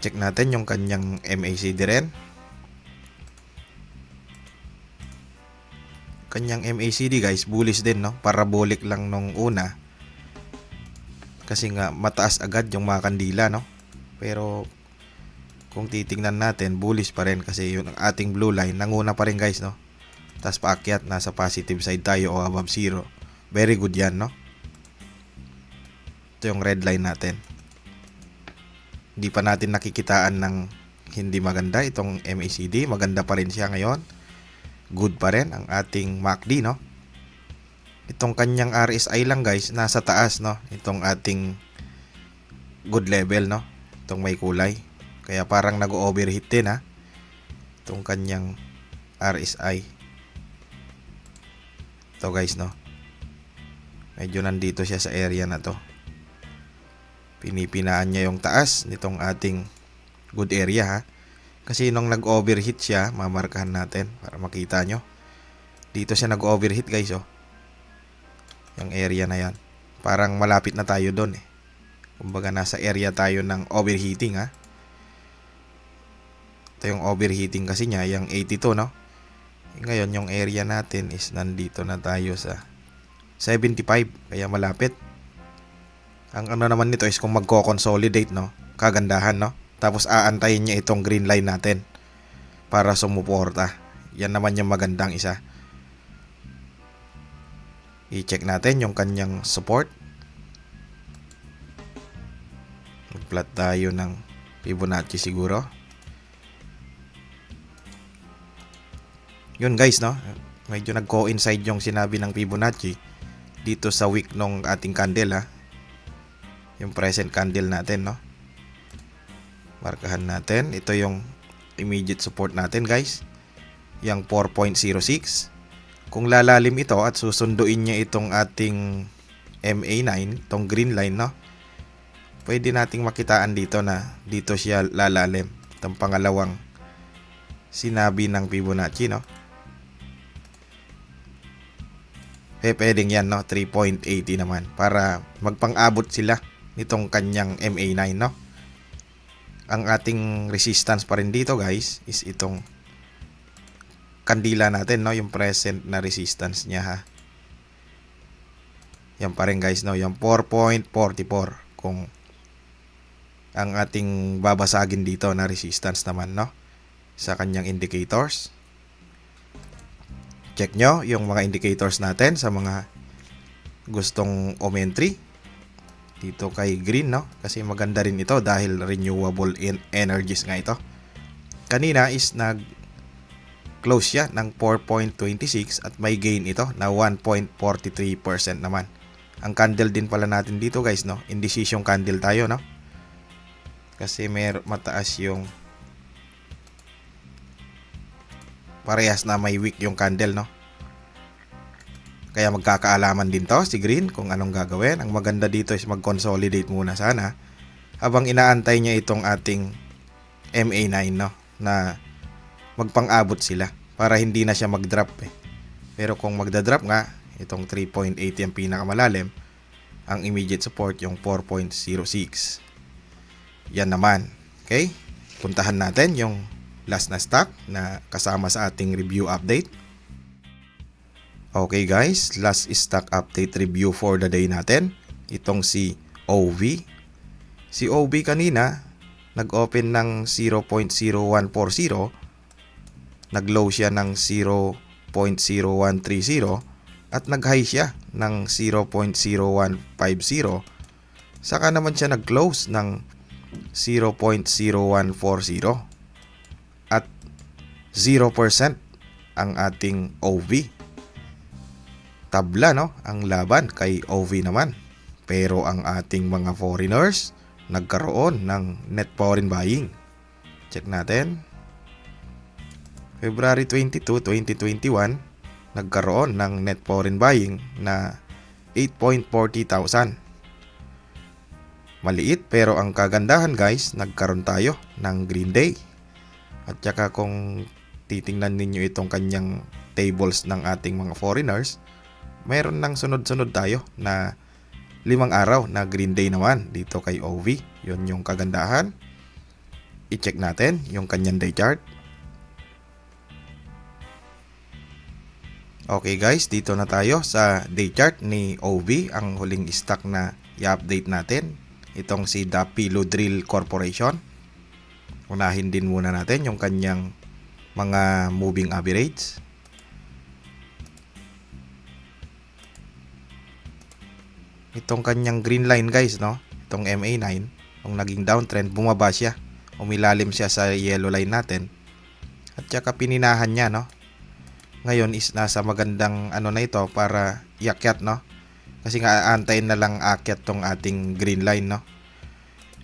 Check natin yung kanyang MACD rin. Kanyang MACD guys, bullish din, no? Parabolic lang nung una. Kasi nga mataas agad yung mga kandila, no? Pero kung titingnan natin, bullish pa rin kasi yung ating blue line nanguna pa rin guys, no? Tapos paakyat, nasa positive side tayo o above zero. Very good yan, no? Ito yung red line natin. Hindi pa natin nakikitaan ng hindi maganda itong MACD. Maganda pa rin siya ngayon. Good pa rin ang ating MACD, no? Itong kanyang RSI lang guys, nasa taas, no? Itong ating good level, no? Itong may kulay. Kaya parang nag-overheat din, itong kanyang RSI. Ito guys, no? Medyo nandito siya sa area na to. Pinipinaan niya yung taas nitong ating good area, Kasi nung nag-overheat siya, mamarkahan natin para makita nyo. Dito siya nag-overheat guys, oh. Yung area na yan. Parang malapit na tayo doon eh. Kumbaga nasa area tayo ng overheating, ha. Ito yung overheating kasi niya, yung 82, no. Ngayon yung area natin is nandito na tayo sa 75, kaya malapit. Ang ano naman nito is kung magko-consolidate, no, kagandahan, no. Tapos aantayin niya itong green line natin para sumuporta. Yan naman yung magandang isa. I-check natin yung kanyang support. Mag-plot tayo ng Fibonacci siguro. Yun guys, no, medyo nag-coincide yung sinabi ng Fibonacci dito sa wick nung ating candle, ha. Yung present candle natin, no. Markahan natin. Ito yung immediate support natin guys. Yung 4.06. Kung lalalim ito at susunduin niya itong ating MA9, itong green line, no, pwede nating makitaan dito na dito siya lalalim. Itong pangalawang sinabi ng Fibonacci, no. Pwedeng yan, no, 3.80 naman para magpang-abot sila nitong kanyang MA9, no. Ang ating resistance pa rin dito guys is itong kandila natin, no, yung present na resistance niya, ha. Yan pa rin guys, no, yung 4.44 kung ang ating babasagin dito na resistance naman, no, sa kanyang indicators. Check nyo yung mga indicators natin sa mga gustong entry dito kay green, no, kasi maganda rin ito dahil renewable energies nga ito. Kanina is nag close siya ng 4.26 at may gain ito na 1.43% naman. Ang candle din pala natin dito guys, no, indecision candle tayo, no, kasi mataas yung parehas na may wick yung candle, no? Kaya magkakaalaman din to si green kung anong gagawin. Ang maganda dito is mag-consolidate muna sana habang inaantay niya itong ating MA9, no? Na magpang-abot sila para hindi na siya mag-drop eh. Pero kung magda-drop nga, itong 3.8 yung pinakamalalim, ang immediate support yung 4.06. Yan naman. Okay? Puntahan natin yung last na stock na kasama sa ating review update. Okay guys, last stock update review for the day natin. Itong si OV. Si OV kanina, nag-open ng 0.0140, nag-low siya ng 0.0130, at nag-high siya ng 0.0150. Saka naman siya nag-close ng 0.0140 at 0% ang ating OV. Tabla, no? Ang laban kay OV naman. Pero ang ating mga foreigners nagkaroon ng net foreign buying. Check natin. February 22, 2021, nagkaroon ng net foreign buying na 8.40,000. Maliit pero ang kagandahan guys, nagkaroon tayo ng green day. At saka kung titingnan ninyo itong kanyang tables ng ating mga foreigners, mayroon ng sunod-sunod tayo na 5 araw na green day naman dito kay OV. Yun yung kagandahan. I-check natin yung kanyang day chart. Okay guys, dito na tayo sa day chart ni OV, ang huling stock na i-update natin. Itong si Dapilo Drill Corporation. Unahin din muna natin yung kanyang mga moving average. Itong kanyang green line guys, no? Itong MA9, nung naging downtrend, bumaba siya. Umilalim siya sa yellow line natin. At saka pininahan niya, no? Ngayon is nasa magandang ano na ito para iakyat, no? Kasi nga aantayin na lang akyat tong ating green line, no?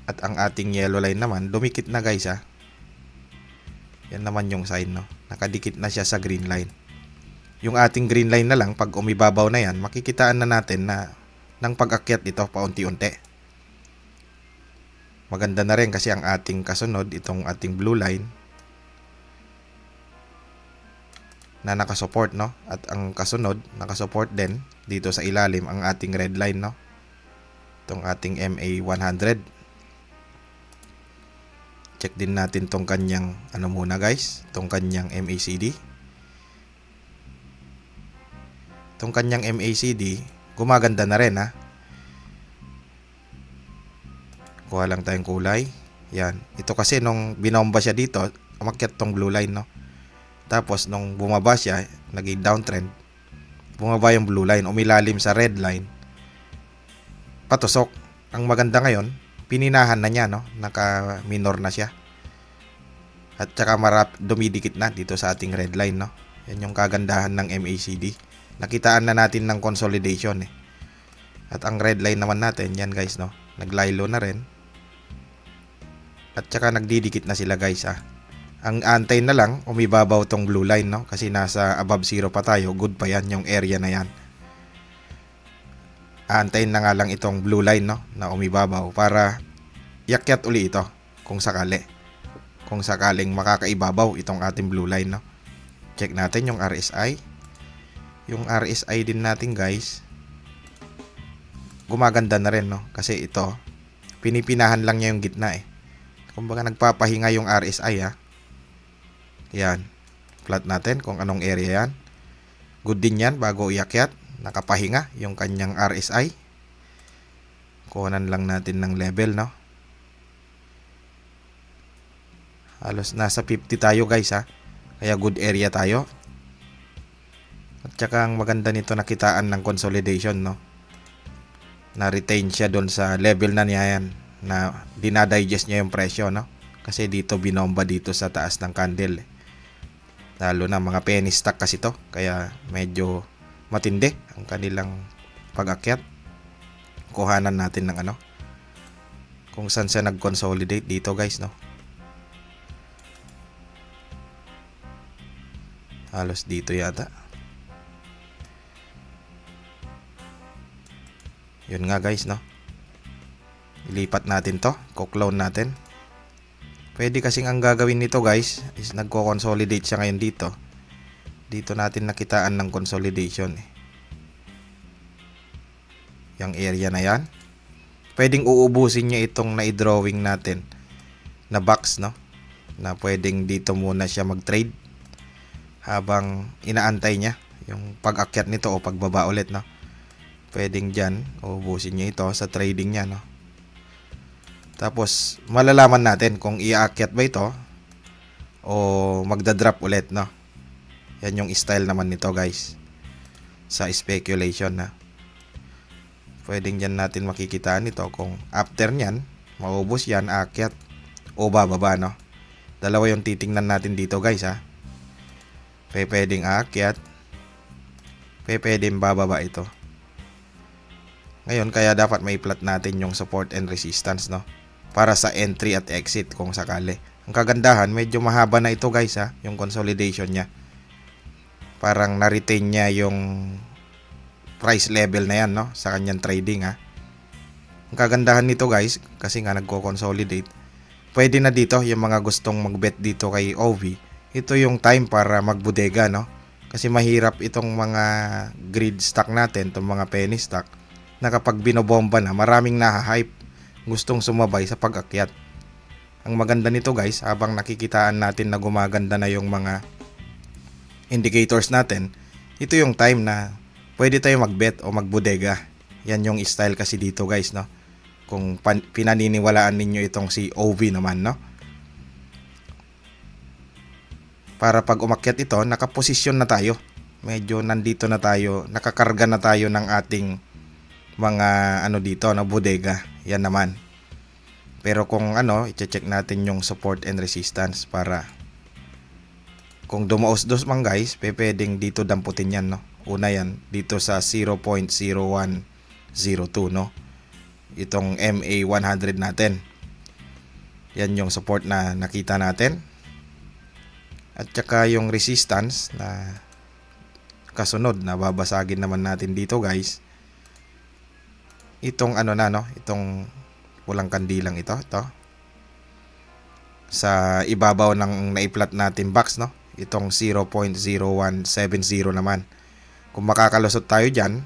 At ang ating yellow line naman, dumikit na guys, ha? Yan naman yung sign, no? Nakadikit na siya sa green line. Yung ating green line na lang, pag umibabaw na yan, makikitaan na natin na ng pag-akyat ito paunti-unti. Maganda na rin kasi ang ating kasunod, itong ating blue line, na nakasupport, no? At ang kasunod, nakasupport din dito sa ilalim ang ating red line, no? Itong ating MA100. Check din natin tong kanyang ano muna guys, tong kanyang MACD. Tong kanyang MACD, gumaganda na rin, ha? Kuha lang tayong kulay. Yan. Ito kasi nung binomba siya dito, umakyat tong blue line, no? Tapos nung bumaba siya, naging downtrend, bumaba yung blue line, umilalim sa red line, patusok. Ang maganda ngayon, pininahan na niya, no? Naka-minor na siya. At saka dumidikit na dito sa ating red line, no? Yan yung kagandahan ng MACD. Nakitaan na natin ng consolidation, eh. At ang red line naman natin, yan guys, no? Naglaylo na rin. At saka nagdidikit na sila guys, ah. Ang antay na lang, umibabaw tong blue line, no? Kasi nasa above zero pa tayo. Good pa yan, yung area na yan. Aantayin na nga lang itong blue line, no? Na umibabaw para yakyat uli ito kung sakali. Kung sakaling makakaibabaw itong ating blue line, no? Check natin yung RSI. Yung RSI din natin guys, gumaganda na rin, no? Kasi ito, pinipinahan lang niya yung gitna, eh. Kumbaga nagpapahinga yung RSI, ha? Yan. Plot natin kung anong area yan. Good din yan bago iakyat. Nakapahinga yung kanyang RSI. Kuhanan lang natin ng level, no? Halos nasa 50 tayo guys, ha? Kaya good area tayo. At saka ang maganda nito, nakitaan ng consolidation, no? Na-retain siya doon sa level na niya yan, na dinadigest niya yung presyo, no? Kasi dito binomba dito sa taas ng candle, eh. Lalo na mga penny stock kasi to, kaya medyo matindi ang kanilang pag-akyat. Kuhanan natin ng ano, kung saan siya nag-consolidate dito guys, no? Halos dito yata. Yun nga guys, no? Ilipat natin to, ko-clone natin. Pwede kasing ang gagawin nito guys is nagko-consolidate siya ngayon dito. Dito natin nakitaan ng consolidation eh. Yung area na yan. Pwedeng uubusin niya itong na-drawing natin na box, no? Na pwedeng dito muna siya mag-trade habang inaantay niya yung pag-akyat nito o pagbaba ulit, no? Pwedeng dyan, uubusin niya ito sa trading niya, no? Tapos, malalaman natin kung iaakyat ba ito o magdadrop ulit, no? Yan yung style naman nito, guys. Sa speculation, na. Pwedeng dyan natin makikitaan ito kung after nyan, maubos yan, aakyat o bababa, no? Dalawa yung titingnan natin dito, guys, ha? Pwedeng aakyat, pwedeng bababa ito. Ngayon, kaya dapat may plot natin yung support and resistance, no? Para sa entry at exit kung sakali. Ang kagandahan, medyo mahaba na ito guys, ha, yung consolidation niya. Parang na-retain niya yung price level na yan, no, sa kanyang trading, ha. Ang kagandahan nito guys, kasi nga nagko-consolidate, pwede na dito yung mga gustong mag-bet dito kay OV. Ito yung time para magbudega, no. Kasi mahirap itong mga grid stock natin, itong mga penny stock, na kapag binobomba na, maraming nahahype, gustong sumabay sa pag-akyat. Ang maganda nito guys, habang nakikitaan natin na gumaganda na yung mga indicators natin, ito yung time na pwede tayo mag-bet o magbudega. Yan yung style kasi dito guys, no? Kung pinaniniwalaan ninyo itong si OV naman, no? Para pag umakyat ito, nakaposisyon na tayo. Medyo nandito na tayo, nakakarga na tayo ng ating mga dito na bodega. Yan naman. Pero kung i-check natin yung support and resistance para kung dumaos-dos man guys, pwedeng dito damputin yan, no. Una yan dito sa 0.0102, no. Itong MA100 natin. Yan yung support na nakita natin. At saka yung resistance na kasunod na babasagin naman natin dito guys. Itong itong pulang kandilang ito sa ibabaw ng naiplat natin box, no, itong 0.0170 naman. Kung makakalusot tayo dyan,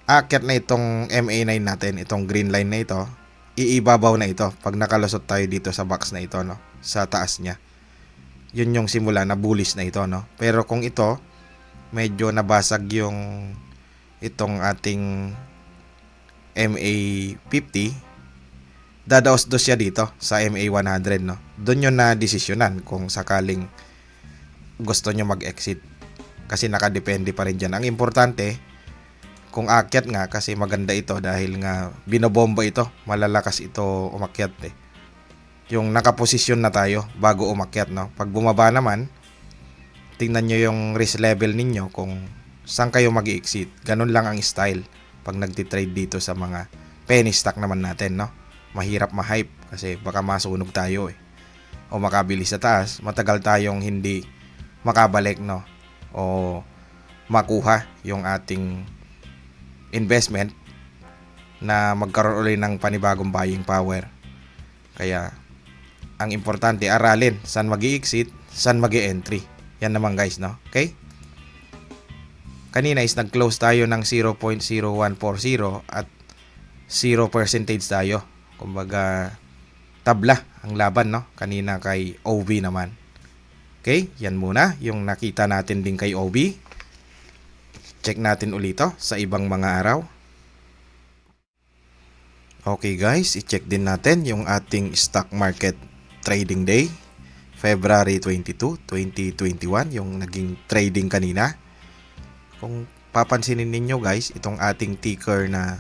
aakyat na itong MA9 natin, itong green line na ito, iibabaw na ito pag nakalusot tayo dito sa box na ito, no, sa taas niya. Yun yung simula na bullish na ito, no. Pero kung ito medyo nabasag yung itong ating MA50, dadaos-dos siya dito sa MA100, no. Doon yun na desisyonan kung sakaling gusto nyo mag-exit. Kasi nakadepende pa rin dyan. Ang importante, kung akyat nga, kasi maganda ito dahil nga binobomba ito, malalakas ito umakyat eh. Yung nakaposisyon na tayo bago umakyat, no. Pag bumaba naman, tingnan nyo yung risk level ninyo kung saan kayo mag-exit. Ganun lang ang style pag nagtitrade dito sa mga penny stock naman natin, no. Mahirap ma-hype kasi baka masunog tayo eh. O makabilis sa taas, matagal tayong hindi makabalik, no. O makuha yung ating investment na magkaroon ulit ng panibagong buying power. Kaya ang importante, aralin saan mag-i-exit, saan mag-i-entry. Yan naman guys, no. Okay? Kanina is nag-close tayo ng 0.0140 at 0% tayo. Kumbaga tabla ang laban, no, kanina kay OV naman. Okay, yan muna yung nakita natin din kay OV. Check natin ulit sa ibang mga araw. Okay guys, i-check din natin yung ating stock market trading day, February 22, 2021, yung naging trading kanina. Kung papansinin ninyo guys, itong ating ticker na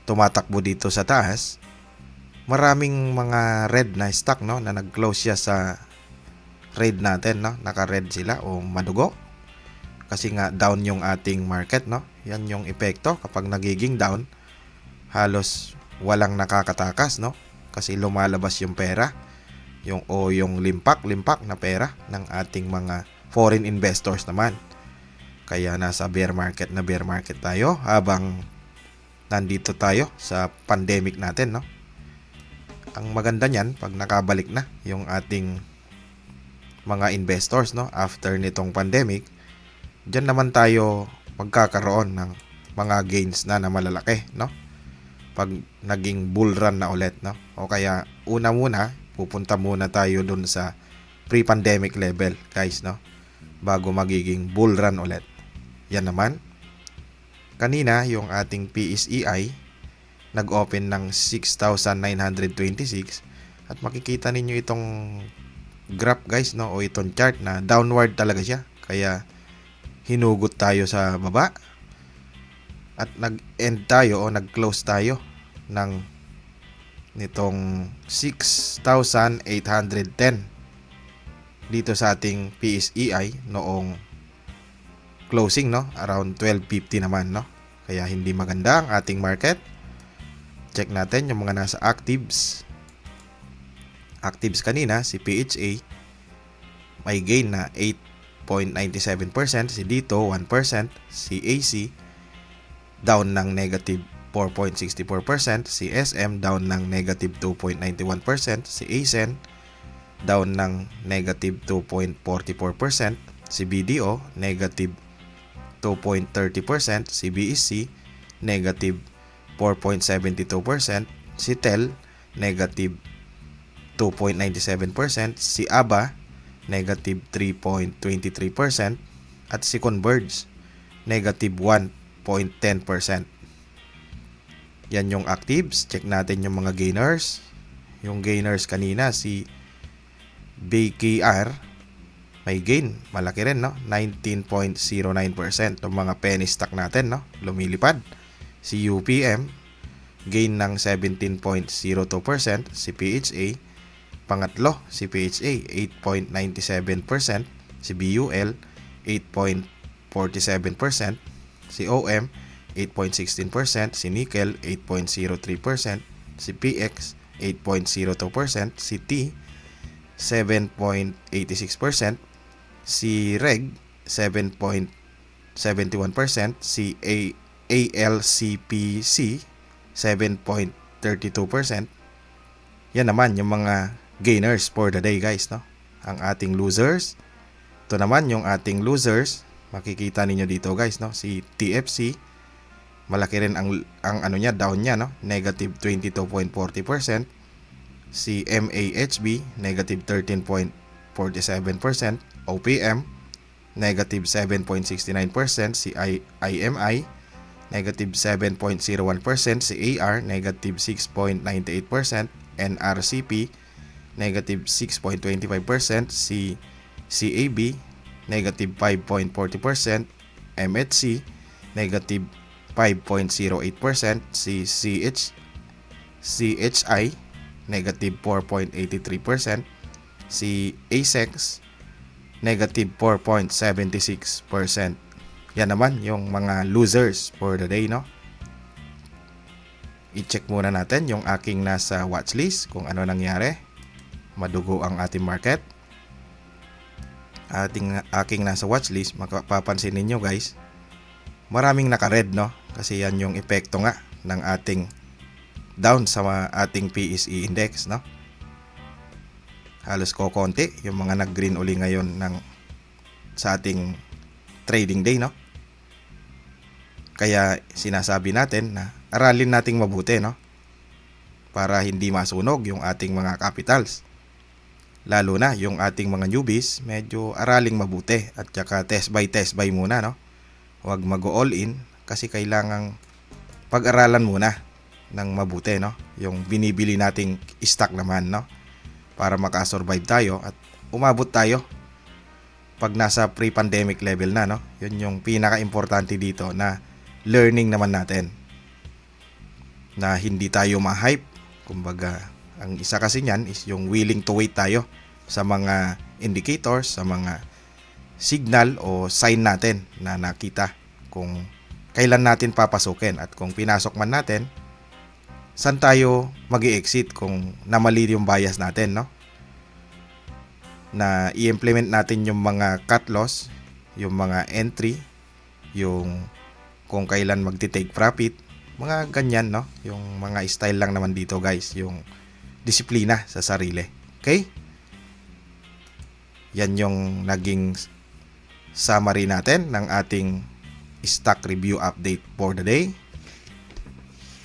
tumatakbo dito sa taas, maraming mga red na stock, no, na nag-close siya sa red natin, no, naka-red sila o madugo. Kasi nga down yung ating market, no. Yan yung epekto kapag nagiging down, halos walang nakakatakas, no, kasi lumalabas yung pera, yung limpak na pera ng ating mga foreign investors naman. Kaya nasa bear market tayo habang nandito tayo sa pandemic natin, no? Ang maganda niyan pag nakabalik na yung ating mga investors, no, after nitong pandemic, diyan naman tayo magkakaroon ng mga gains na malalaki, no? Pag naging bull run na ulit, no? O kaya una muna pupunta muna tayo dun sa pre-pandemic level, guys, no? Bago magiging bull run ulit. Yan naman. Kanina yung ating PSEI nag-open ng 6,926 at makikita ninyo itong graph, guys, no, o itong chart na downward talaga siya. Kaya hinugot tayo sa baba at nag-end tayo o nag-close tayo ng nitong 6,810 dito sa ating PSEI noong closing, no, around 12:50 naman, no. Kaya hindi maganda ang ating market. Check natin yung mga nasa actives. Actives kanina si PHA may gain na 8.97%, si Dito 1%, si AC down ng negative 4.64%, si SM down ng negative 2.91%, si ASEN down ng negative 2.44%, si BDO negative 2.30%, si BEC negative 4.72%, si TEL negative 2.97%, si ABA negative 3.23%, at si Converge negative 1.10%. Yan yung actives. Check natin yung mga gainers. Yung gainers kanina, si BKR may gain, malaki rin, no? 19.09%. Yung mga penny stock natin, no, lumilipad. Si UPM gain ng 17.02%, si PHA pangatlo, si PHA 8.97%, si BUL 8.47%, si OM 8.16%, si Nickel 8.03%, si PX 8.02%, si T 7.86%, si REG 7.71%, si ALCPC 7.32%. Yan naman yung mga gainers for the day, guys, no? Ang ating losers, ito naman yung ating losers, makikita ninyo dito, guys, no? Si TFC malaki rin ang ano niya, down niya, no? Negative 22.40%. Si MAHB negative 13.47%, OPM negative 7.69%, si IMI negative 7.01%, si AR negative 6.98%, NRCP negative 6.25%, si CAB negative 5.40%, MHC negative 5.08%, si CHI negative 4.83%, si ASEX negative 4.76%. Yan naman yung mga losers for the day, no? I-check muna natin yung aking nasa watchlist kung ano nangyari. Madugo ang ating market. Aking nasa watchlist, mapapansin ninyo, guys, maraming naka-red, no? Kasi yan yung epekto nga ng ating down sa ating PSE index, no? Halos konti yung mga nag-green uli ngayon sa ating trading day, no? Kaya sinasabi natin na aralin nating mabuti, no? Para hindi masunog yung ating mga capitals. Lalo na yung ating mga newbies, medyo araling mabuti at saka test by muna, no? Huwag mag-all in kasi kailangang pag-aralan muna ng mabuti, no? Yung binibili nating stock naman, no? Para makasurvive tayo at umabot tayo pag nasa pre-pandemic level na, no? Yun yung pinaka-importante dito, na learning naman natin na hindi tayo ma-hype. Kumbaga, ang isa kasi niyan is yung willing to wait tayo sa mga indicators, sa mga signal o sign natin na nakita kung kailan natin papasukin, at kung pinasok man natin, saan tayo mag-i-exit kung namali yung bias natin, no? na i-implement natin yung mga cut loss, yung mga entry, yung kung kailan magti-take profit, mga ganyan, no? Yung mga style lang naman dito, guys, yung disiplina sa sarili. Okay? Yan yung naging summary natin ng ating stock review update for the day.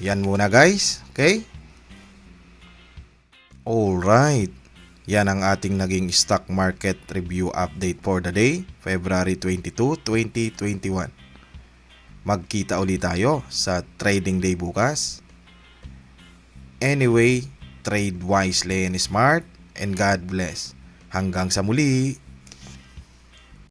Yan muna, guys. Okay? Alright. Yan ang ating naging stock market review update for the day, February 22, 2021. Magkita ulit tayo sa trading day bukas. Anyway, trade wisely and smart, and God bless. Hanggang sa muli.